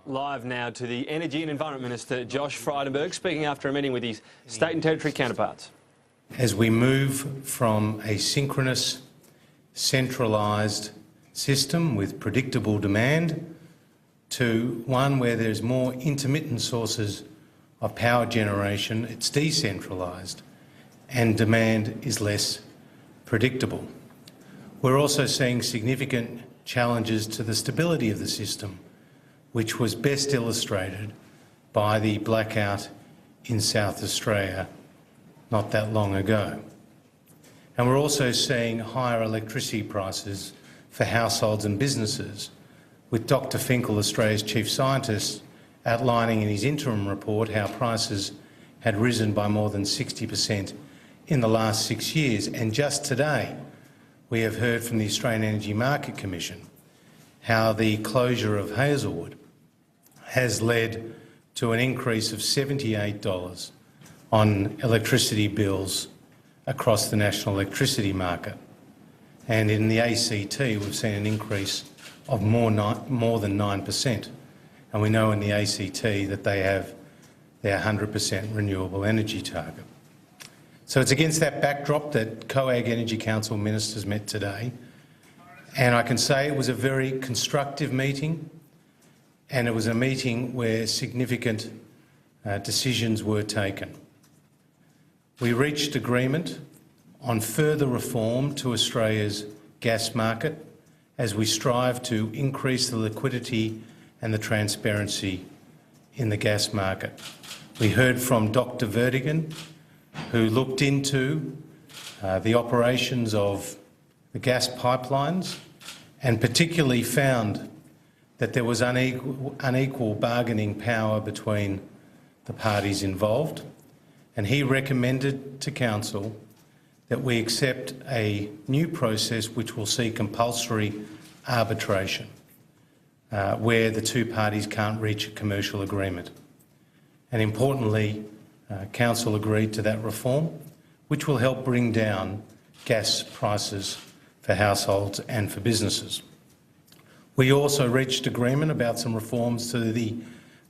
Live now to the Energy and Environment Minister, Josh Frydenberg, speaking after a meeting with his state and territory counterparts. As we move from a synchronous, centralised system with predictable demand to one where there's more intermittent sources of power generation, it's decentralised and demand is less predictable. We're also seeing significant challenges to the stability of the system, which was best illustrated by the blackout in South Australia not that long ago. And we're also seeing higher electricity prices for households and businesses, with Dr Finkel, Australia's chief scientist, outlining in his interim report how prices had risen by more than 60% in the last 6 years. And just today, we have heard from the Australian Energy Market Commission how the closure of Hazelwood has led to an increase of $78 on electricity bills across the national electricity market. And in the ACT, we've seen an increase of more than 9%. And we know in the ACT that they have their 100% renewable energy target. So it's against that backdrop that COAG Energy Council ministers met today. And I can say it was a very constructive meeting, and it was a meeting where significant decisions were taken. We reached agreement on further reform to Australia's gas market as we strive to increase the liquidity and the transparency in the gas market. We heard from Dr Vertigan, who looked into the operations of the gas pipelines and particularly found that there was unequal bargaining power between the parties involved, and he recommended to Council that we accept a new process which will see compulsory arbitration where the two parties can't reach a commercial agreement. And importantly, Council agreed to that reform, which will help bring down gas prices for households and for businesses. We also reached agreement about some reforms to the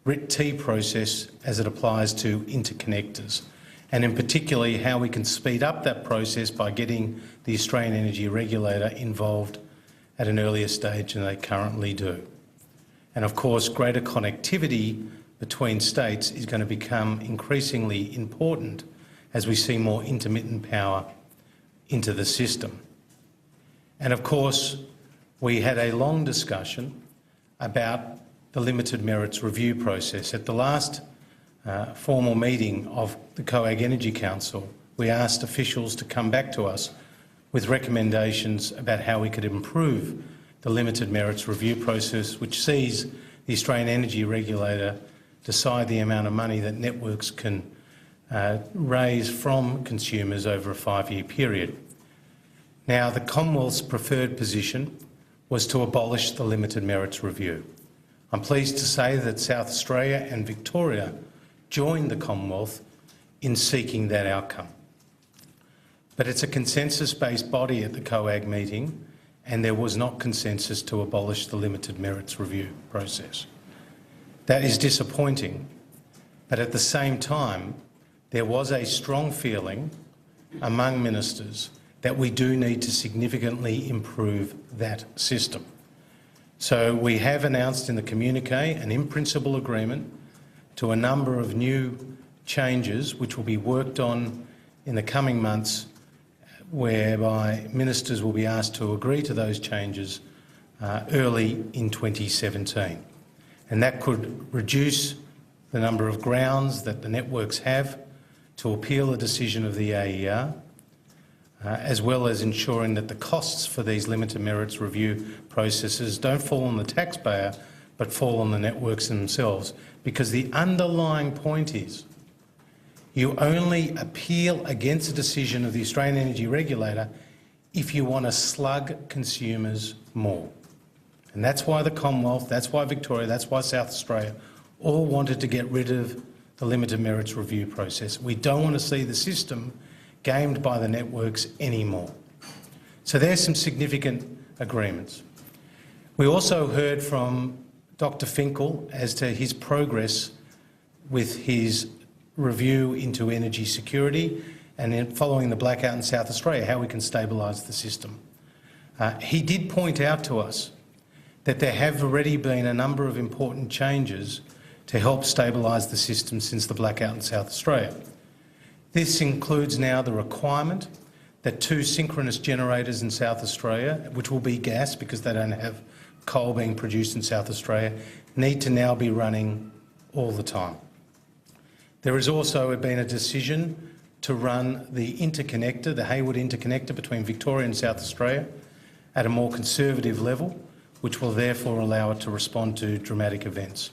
RIT-T process as it applies to interconnectors, and in particular how we can speed up that process by getting the Australian Energy Regulator involved at an earlier stage than they currently do. And of course, greater connectivity between states is going to become increasingly important as we see more intermittent power into the system. And of course, we had a long discussion about the limited merits review process. At the last formal meeting of the COAG Energy Council, we asked officials to come back to us with recommendations about how we could improve the limited merits review process, which sees the Australian Energy Regulator decide the amount of money that networks can raise from consumers over a 5-year period. Now, the Commonwealth's preferred position was to abolish the limited merits review. I'm pleased to say that South Australia and Victoria joined the Commonwealth in seeking that outcome. But it's a consensus-based body at the COAG meeting, and there was not consensus to abolish the limited merits review process. That is disappointing, but at the same time, there was a strong feeling among ministers that we do need to significantly improve that system. So we have announced in the communique an in-principle agreement to a number of new changes which will be worked on in the coming months, whereby ministers will be asked to agree to those changes early in 2017. And that could reduce the number of grounds that the networks have to appeal a decision of the AER, as well as ensuring that the costs for these limited merits review processes don't fall on the taxpayer but fall on the networks themselves. Because the underlying point is you only appeal against a decision of the Australian Energy Regulator if you want to slug consumers more. And that's why the Commonwealth, that's why Victoria, that's why South Australia all wanted to get rid of the limited merits review process. We don't want to see the system gamed by the networks anymore. So there's some significant agreements. We also heard from Dr. Finkel as to his progress with his review into energy security and then following the blackout in South Australia, how we can stabilise the system. He did point out to us that there have already been a number of important changes to help stabilise the system since the blackout in South Australia. This includes now the requirement that 2 synchronous generators in South Australia, which will be gas because they don't have coal being produced in South Australia, need to now be running all the time. There has also been a decision to run the interconnector, the Hayward interconnector between Victoria and South Australia at a more conservative level, which will therefore allow it to respond to dramatic events.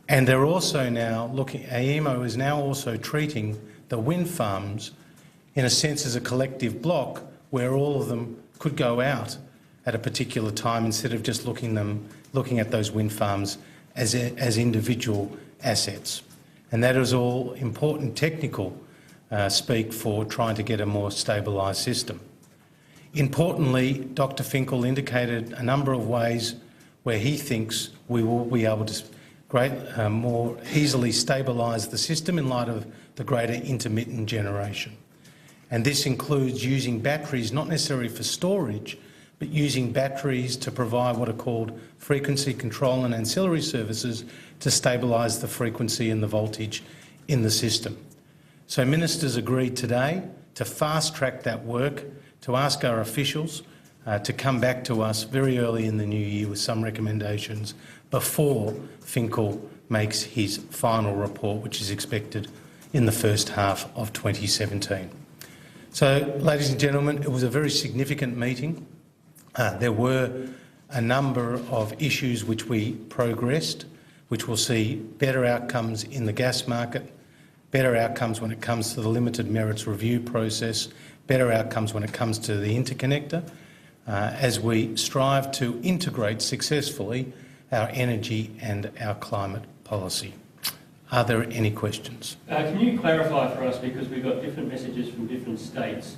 And they're also now looking, AEMO is now also treating the wind farms in a sense as a collective block where all of them could go out at a particular time instead of just looking at those wind farms as individual assets. And that is all important technical speak for trying to get a more stabilised system. Importantly, Dr. Finkel indicated a number of ways where he thinks we will be able to more easily stabilise the system in light of the greater intermittent generation. And this includes using batteries, not necessarily for storage, but using batteries to provide what are called frequency control and ancillary services to stabilise the frequency and the voltage in the system. So ministers agreed today to fast-track that work, to ask our officials to come back to us very early in the new year with some recommendations before Finkel makes his final report, which is expected in the first half of 2017. So, ladies and gentlemen, it was a very significant meeting. There were a number of issues which we progressed, which will see better outcomes in the gas market, better outcomes when it comes to the limited merits review process, better outcomes when it comes to the interconnector, as we strive to integrate successfully our energy and our climate policy. Are there any questions? Can you clarify for us, because we've got different messages from different states,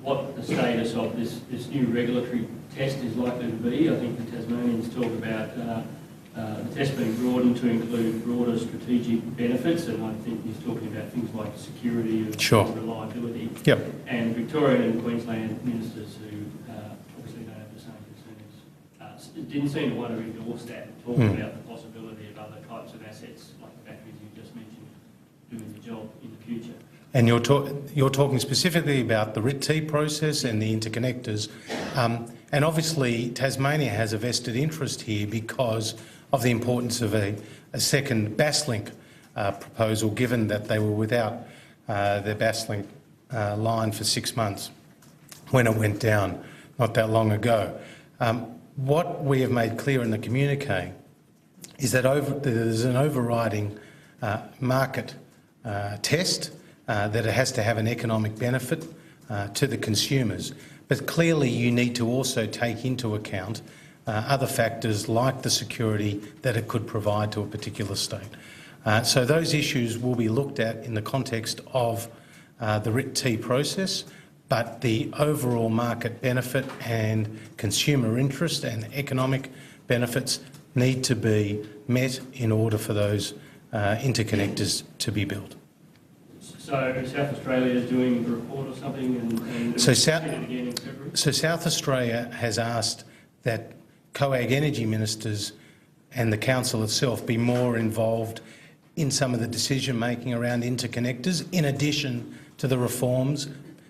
what the status of this new regulatory test is likely to be? I think the Tasmanians talk about the test being broadened to include broader strategic benefits, and I think he's talking about things like security and reliability. Yep. And Victorian and Queensland ministers who obviously don't have the same concerns didn't seem to want to endorse that, talking about the possibility of other types of assets like the batteries you just mentioned doing the job in the future. And you're talking specifically about the RIT-T process and the interconnectors. And obviously Tasmania has a vested interest here because of the importance of a second Basslink proposal, given that they were without their Basslink line for 6 months when it went down not that long ago. What we have made clear in the communique is that there's an overriding market test that it has to have an economic benefit to the consumers. But clearly you need to also take into account other factors like the security that it could provide to a particular state. So those issues will be looked at in the context of the RIT-T process, but the overall market benefit and consumer interest and economic benefits need to be met in order for those interconnectors to be built. So South Australia is doing a report or something and so it again in February? So South Australia has asked that COAG energy ministers and the council itself be more involved in some of the decision making around interconnectors, in addition to the reforms,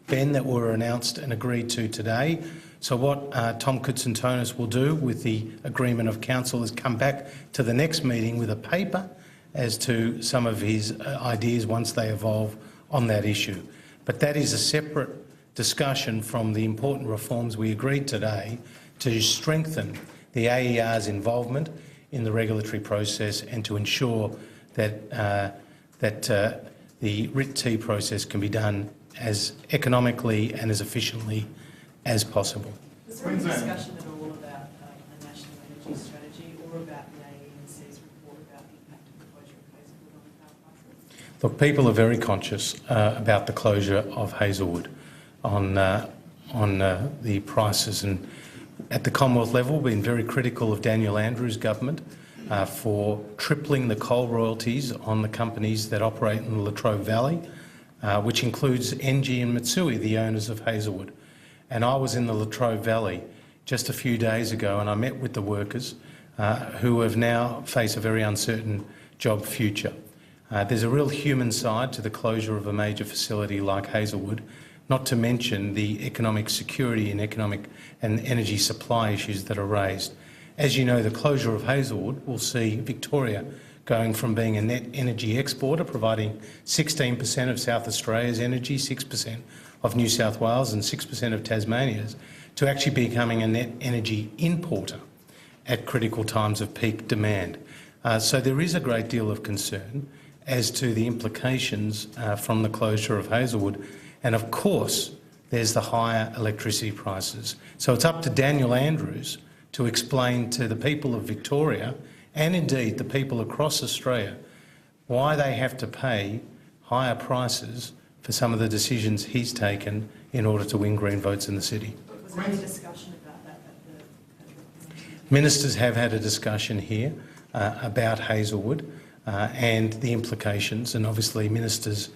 Ben, that were announced and agreed to today. So what Tom Koutsantonis will do with the agreement of council is come back to the next meeting with a paper as to some of his ideas once they evolve on that issue. But that is a separate discussion from the important reforms we agreed today to strengthen the AER's involvement in the regulatory process and to ensure that the RIT-T process can be done as economically and as efficiently as possible. Was there any discussion at all about a national energy strategy or about the AEMC's report about the impact of the closure of Hazelwood on the power prices? Look, people are very conscious about the closure of Hazelwood on the prices, and at the Commonwealth level, been very critical of Daniel Andrews' government for tripling the coal royalties on the companies that operate in the Latrobe Valley, which includes NG and Mitsui, the owners of Hazelwood. And I was in the Latrobe Valley just a few days ago, and I met with the workers who have now faced a very uncertain job future. There's a real human side to the closure of a major facility like Hazelwood, not to mention the economic security and economic and energy supply issues that are raised. As you know, the closure of Hazelwood will see Victoria going from being a net energy exporter, providing 16% of South Australia's energy, 6% of New South Wales and 6% of Tasmania's, to actually becoming a net energy importer at critical times of peak demand. So there is a great deal of concern as to the implications from the closure of Hazelwood. And of course, there's the higher electricity prices. So it's up to Daniel Andrews to explain to the people of Victoria, and indeed the people across Australia, why they have to pay higher prices for some of the decisions he's taken in order to win Green votes in the city. Was there any discussion about that? Ministers have had a discussion here about Hazelwood and the implications, and obviously ministers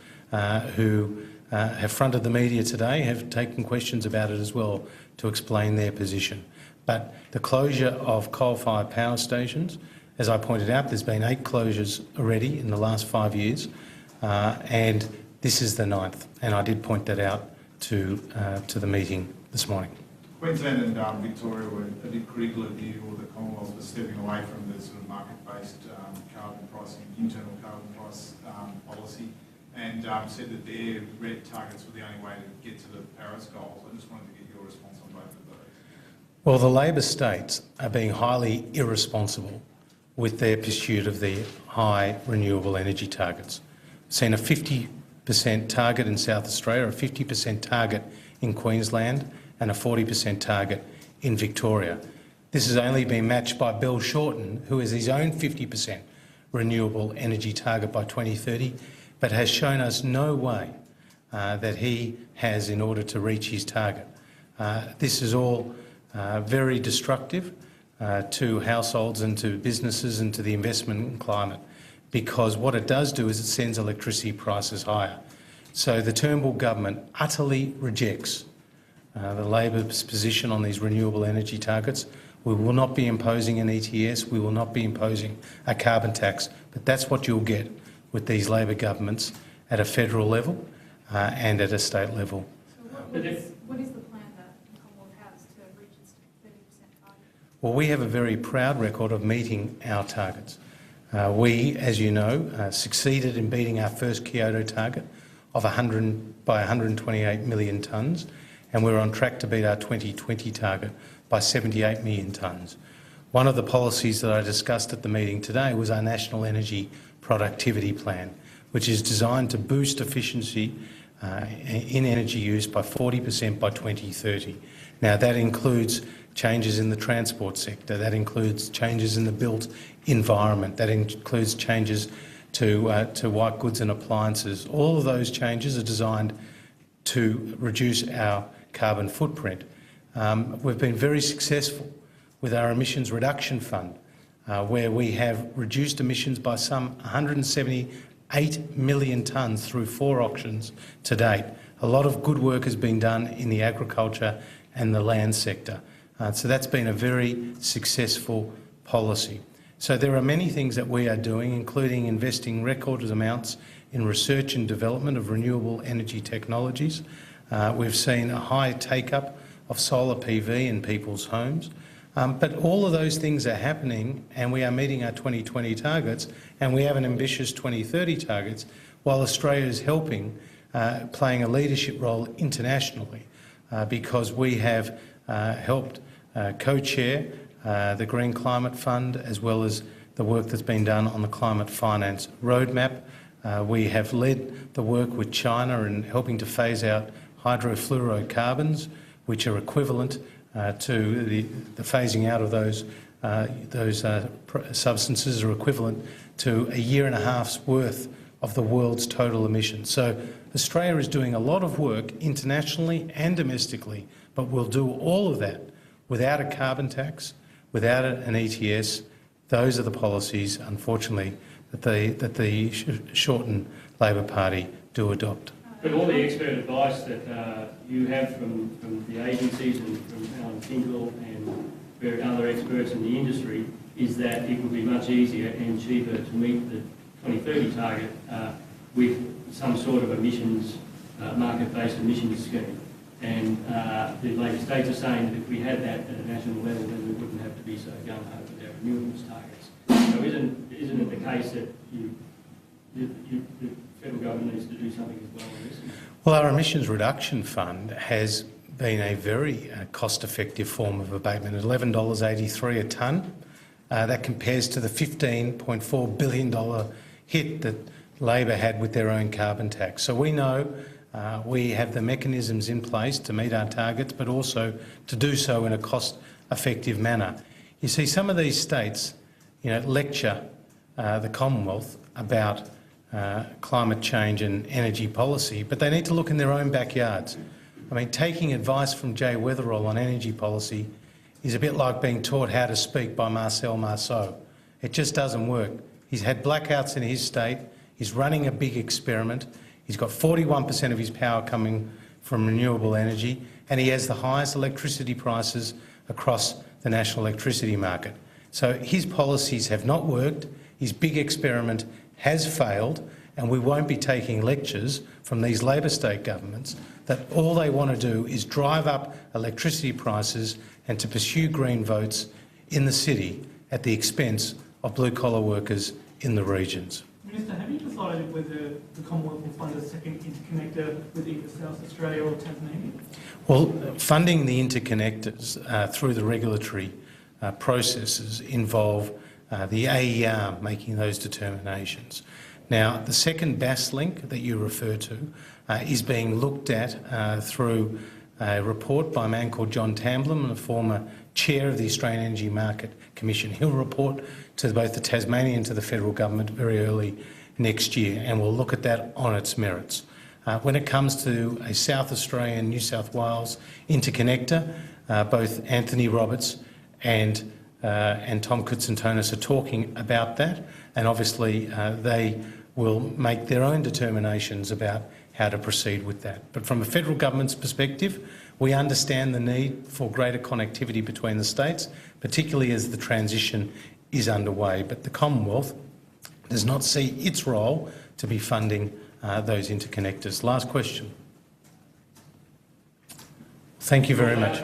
who have fronted the media today have taken questions about it as well to explain their position. But the closure of coal-fired power stations, as I pointed out, there's been 8 closures already in the last 5 years, and this is the 9th, and I did point that out to the meeting this morning. Queensland and Victoria were a bit critical of you or the Commonwealth for stepping away from the sort of market-based carbon pricing, internal carbon price policy, and said that their red targets were the only way to get to the Paris goals. I just wanted to get your response on both of those. Well, the Labor states are being highly irresponsible with their pursuit of the high renewable energy targets. We've seen a 50% target in South Australia, a 50% target in Queensland, and a 40% target in Victoria. This has only been matched by Bill Shorten, who has his own 50% renewable energy target by 2030, but has shown us no way that he has in order to reach his target. This is all very destructive to households and to businesses and to the investment climate, because what it does do is it sends electricity prices higher. So the Turnbull government utterly rejects the Labor's position on these renewable energy targets. We will not be imposing an ETS, we will not be imposing a carbon tax, but that's what you'll get with these Labor governments at a federal level and at a state level. So what is the plan that the Commonwealth has to reach its 30% target? Well, we have a very proud record of meeting our targets. We, as you know, succeeded in beating our first Kyoto target of 128 million tonnes, and we're on track to beat our 2020 target by 78 million tonnes. One of the policies that I discussed at the meeting today was our National Energy Productivity Plan, which is designed to boost efficiency in energy use by 40% by 2030. Now, that includes changes in the transport sector, that includes changes in the built environment, that includes changes to white goods and appliances. All of those changes are designed to reduce our carbon footprint. We've been very successful with our emissions reduction fund, where we have reduced emissions by some 178 million tonnes through 4 auctions to date. A lot of good work has been done in the agriculture and the land sector. So that's been a very successful policy. So there are many things that we are doing, including investing record amounts in research and development of renewable energy technologies. We've seen a high take-up of solar PV in people's homes. But all of those things are happening, and we are meeting our 2020 targets, and we have an ambitious 2030 targets, while Australia is helping, playing a leadership role internationally, because we have helped co-chair the Green Climate Fund, as well as the work that's been done on the Climate Finance Roadmap. We have led the work with China in helping to phase out hydrofluorocarbons, which are equivalent to the phasing out of those substances are equivalent to a year and a half's worth of the world's total emissions. So Australia is doing a lot of work internationally and domestically, but we'll do all of that Without a carbon tax, without an ETS, those are the policies, unfortunately, that the Shorten Labor Party do adopt. But all the expert advice that you have from the agencies and from Alan Finkel and other experts in the industry is that it would be much easier and cheaper to meet the 2030 target with some sort of emissions, market-based emissions scheme. And the Labor states are saying that if we had that at a national level, then we wouldn't have to be so gung-ho with our renewables targets. So isn't it the case that the federal government needs to do something as well on this? Well, our emissions reduction fund has been a very cost-effective form of abatement at $11.83 a tonne. That compares to the $15.4 billion hit that Labor had with their own carbon tax. So we know we have the mechanisms in place to meet our targets, but also to do so in a cost-effective manner. You see, some of these states, lecture the Commonwealth about climate change and energy policy, but they need to look in their own backyards. I mean, taking advice from Jay Weatherall on energy policy is a bit like being taught how to speak by Marcel Marceau. It just doesn't work. He's had blackouts in his state. He's running a big experiment. He's got 41% of his power coming from renewable energy, and he has the highest electricity prices across the national electricity market. So his policies have not worked. His big experiment has failed, and we won't be taking lectures from these Labor state governments that all they want to do is drive up electricity prices and to pursue green votes in the city at the expense of blue-collar workers in the regions. Minister, have you decided whether the Commonwealth will fund a second interconnector with either South Australia or Tasmania? Well, funding the interconnectors through the regulatory processes involve the AER making those determinations. Now, the second BAS link that you refer to is being looked at through a report by a man called John Tamblin, a former chair of the Australian Energy Market Commission. He'll report to both the Tasmanian and to the federal government very early next year, and we'll look at that on its merits. When it comes to a South Australian, New South Wales interconnector, both Anthony Roberts and Tom Koutsantonis are talking about that, and obviously they will make their own determinations about how to proceed with that. But from a federal government's perspective, we understand the need for greater connectivity between the states, particularly as the transition is underway. But the Commonwealth does not see its role to be funding those interconnectors. Last question. Thank you very much.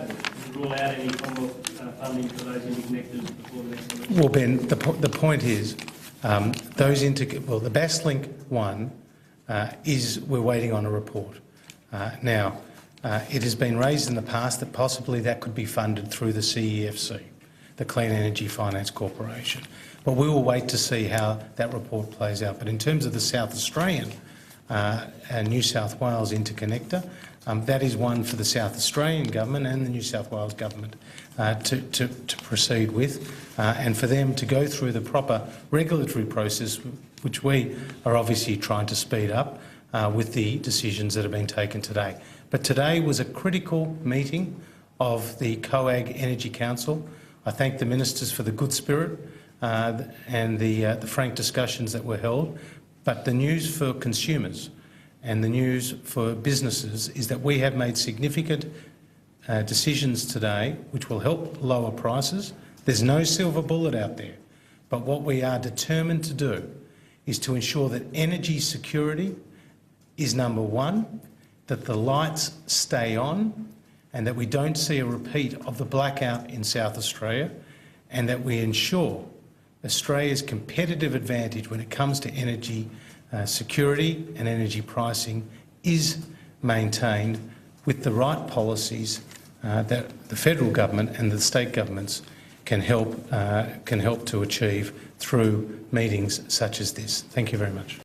Rule out any Commonwealth funding for those interconnectors before the next election? Well, Ben, the point is, the BAS Link one is we're waiting on a report. Now, it has been raised in the past that possibly that could be funded through the CEFC, the Clean Energy Finance Corporation. But we will wait to see how that report plays out. But in terms of the South Australian and New South Wales interconnector, that is one for the South Australian government and the New South Wales government to proceed with, and for them to go through the proper regulatory process, which we are obviously trying to speed up with the decisions that have been taken today. But today was a critical meeting of the COAG Energy Council. I thank the ministers for the good spirit and the frank discussions that were held. But the news for consumers and the news for businesses is that we have made significant decisions today which will help lower prices. There's no silver bullet out there. But what we are determined to do is to ensure that energy security is number one, that the lights stay on, and that we don't see a repeat of the blackout in South Australia, and that we ensure Australia's competitive advantage when it comes to energy security and energy pricing is maintained with the right policies that the federal government and the state governments can help to achieve through meetings such as this. Thank you very much.